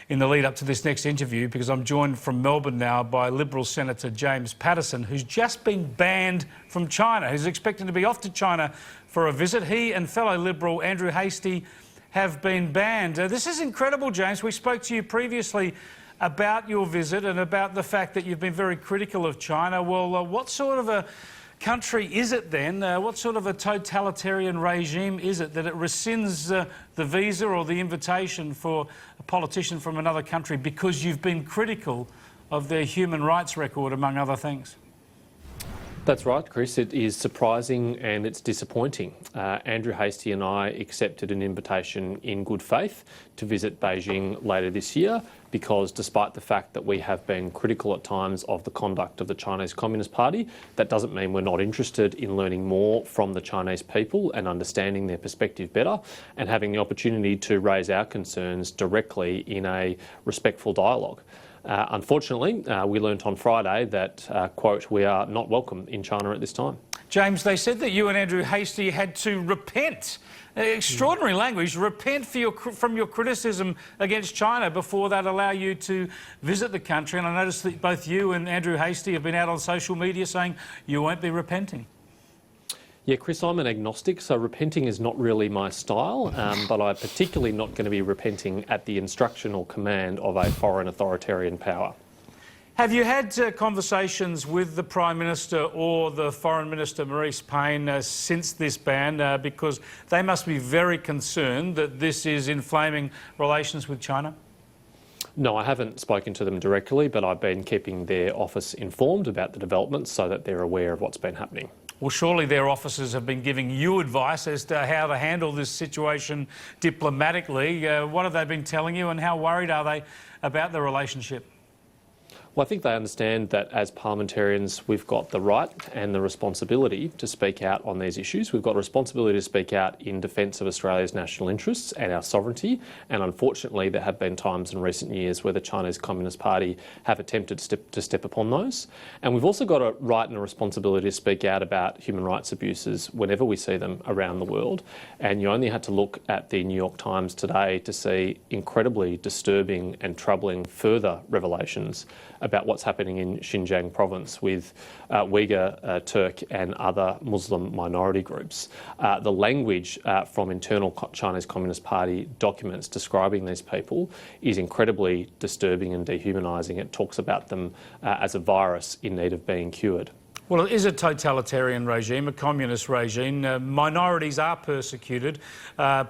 in the lead up to this next interview, because I'm joined from Melbourne now by Liberal Senator James Paterson, who's just been banned from China, who's expecting to be off to China for a visit. He and fellow Liberal Andrew Hastie have been banned. This is incredible, James. We spoke to you previously about your visit and about the fact that you've been very critical of China. Well, what sort of a country is it then? What sort of a totalitarian regime is it that it rescinds the visa or the invitation for a politician from another country because you've been critical of their human rights record, among other things? That's right, Chris. It is surprising and it's disappointing. Andrew Hastie and I accepted an invitation in good faith to visit Beijing later this year because despite the fact that we have been critical at times of the conduct of the Chinese Communist Party, that doesn't mean we're not interested in learning more from the Chinese people and understanding their perspective better and having the opportunity to raise our concerns directly in a respectful dialogue. Unfortunately, we learnt on Friday that, quote, we are not welcome in China at this time. James, they said that you and Andrew Hastie had to repent. Extraordinary language. Repent from your criticism against China before they'd allow you to visit the country. And I noticed that both you and Andrew Hastie have been out on social media saying you won't be repenting. Yeah, Chris, I'm an agnostic, so repenting is not really my style, but I'm particularly not going to be repenting at the instruction or command of a foreign authoritarian power. Have you had conversations with the Prime Minister or the Foreign Minister, Maurice Payne, since this ban? Because they must be very concerned that this is inflaming relations with China. No, I haven't spoken to them directly, but I've been keeping their office informed about the developments so that they're aware of what's been happening. Well, surely their officers have been giving you advice as to how to handle this situation diplomatically. What have they been telling you and how worried are they about the relationship? Well, I think they understand that as parliamentarians we've got the right and the responsibility to speak out on these issues. We've got a responsibility to speak out in defence of Australia's national interests and our sovereignty, and unfortunately there have been times in recent years where the Chinese Communist Party have attempted to step upon those. And we've also got a right and a responsibility to speak out about human rights abuses whenever we see them around the world. And you only had to look at the New York Times today to see incredibly disturbing and troubling further revelations about what's happening in Xinjiang province with Uyghur, Turk and other Muslim minority groups. The language from internal Chinese Communist Party documents describing these people is incredibly disturbing and dehumanising. It talks about them as a virus in need of being cured. Well, it is a totalitarian regime, a communist regime. Minorities are persecuted.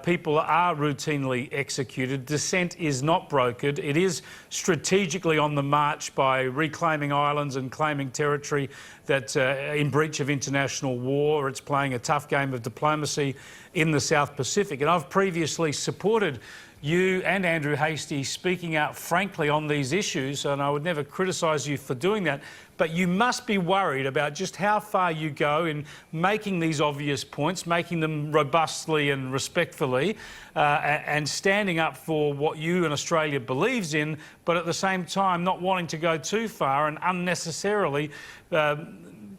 People are routinely executed. Dissent is not brokered. It is strategically on the march by reclaiming islands and claiming territory that in breach of international law. It's playing a tough game of diplomacy in the South Pacific. And I've previously supported you and Andrew Hastie speaking out frankly on these issues, and I would never criticise you for doing that, but you must be worried about just how far you go in making these obvious points, making them robustly and respectfully, and standing up for what you and Australia believes in, but at the same time not wanting to go too far and unnecessarily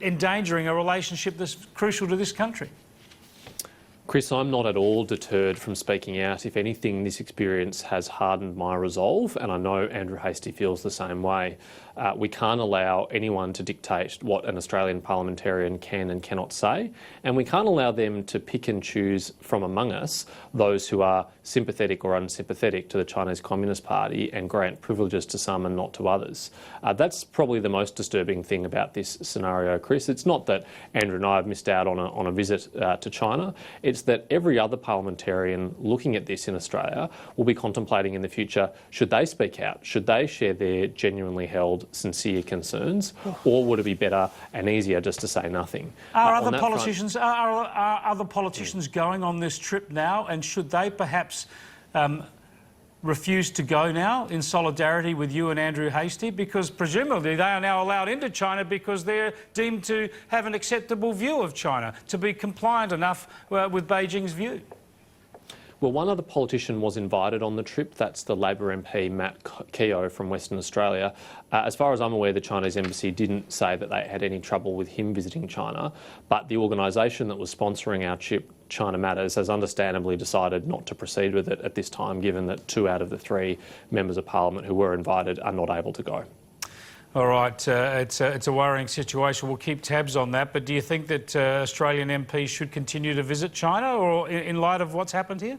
endangering a relationship that's crucial to this country. Chris, I'm not at all deterred from speaking out. If anything, this experience has hardened my resolve, and I know Andrew Hastie feels the same way. We can't allow anyone to dictate what an Australian parliamentarian can and cannot say, and we can't allow them to pick and choose from among us those who are sympathetic or unsympathetic to the Chinese Communist Party and grant privileges to some and not to others. That's probably the most disturbing thing about this scenario, Chris. It's not that Andrew and I have missed out on a visit to China. It's that every other parliamentarian looking at this in Australia will be contemplating in the future, should they speak out? Should they share their genuinely held, sincere concerns, or would it be better and easier just to say nothing? Are other politicians going on this trip now, and should they perhaps refuse to go now in solidarity with you and Andrew Hastie? Because presumably they are now allowed into China because they're deemed to have an acceptable view of China, to be compliant enough with Beijing's view. Well, one other politician was invited on the trip. That's the Labor MP Matt Keogh from Western Australia. As far as I'm aware, the Chinese embassy didn't say that they had any trouble with him visiting China, but the organisation that was sponsoring our trip, China Matters, has understandably decided not to proceed with it at this time, given that 2 out of the 3 members of Parliament who were invited are not able to go. All right, it's a worrying situation. We'll keep tabs on that. But do you think that Australian MPs should continue to visit China, or in light of what's happened here?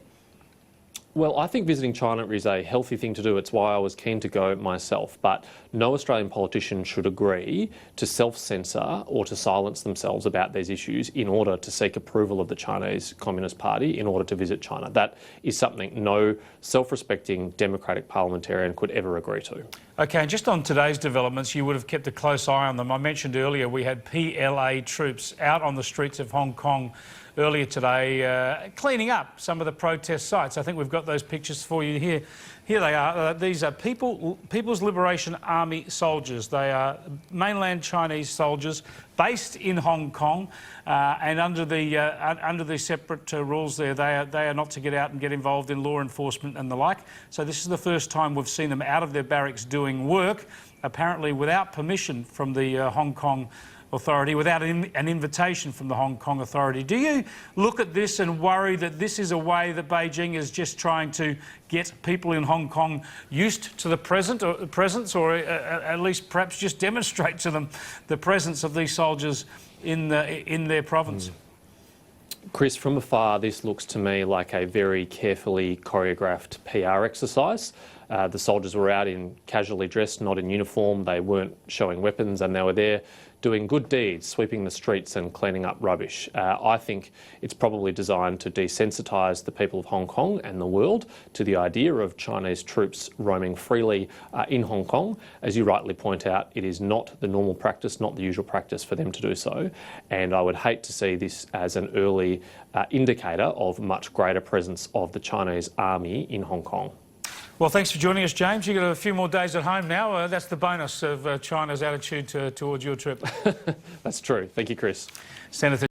Well, I think visiting China is a healthy thing to do. It's why I was keen to go myself. But no Australian politician should agree to self-censor or to silence themselves about these issues in order to seek approval of the Chinese Communist Party in order to visit China. That is something no self-respecting democratic parliamentarian could ever agree to. OK, and just on today's developments, you would have kept a close eye on them. I mentioned earlier we had PLA troops out on the streets of Hong Kong earlier today, cleaning up some of the protest sites. I think we've got those pictures for you here. Here they are. These are People's Liberation Army soldiers. They are mainland Chinese soldiers based in Hong Kong, and under the separate rules there, they are not to get out and get involved in law enforcement and the like. So this is the first time we've seen them out of their barracks doing work, apparently without permission from the Hong Kong Authority, without an invitation from the Hong Kong Authority. Do you look at this and worry that this is a way that Beijing is just trying to get people in Hong Kong used to the presence, or at least perhaps just demonstrate to them the presence of these soldiers in their province? Chris, from afar, this looks to me like a very carefully choreographed PR exercise. The soldiers were out in casually dressed, not in uniform. They weren't showing weapons, and they were there doing good deeds, sweeping the streets and cleaning up rubbish. I think it's probably designed to desensitise the people of Hong Kong and the world to the idea of Chinese troops roaming freely in Hong Kong. As you rightly point out, it is not the normal practice, not the usual practice for them to do so. And I would hate to see this as an early indicator of much greater presence of the Chinese army in Hong Kong. Well, thanks for joining us, James. You've got a few more days at home now. That's the bonus of China's attitude towards your trip. That's true. Thank you, Chris. Senator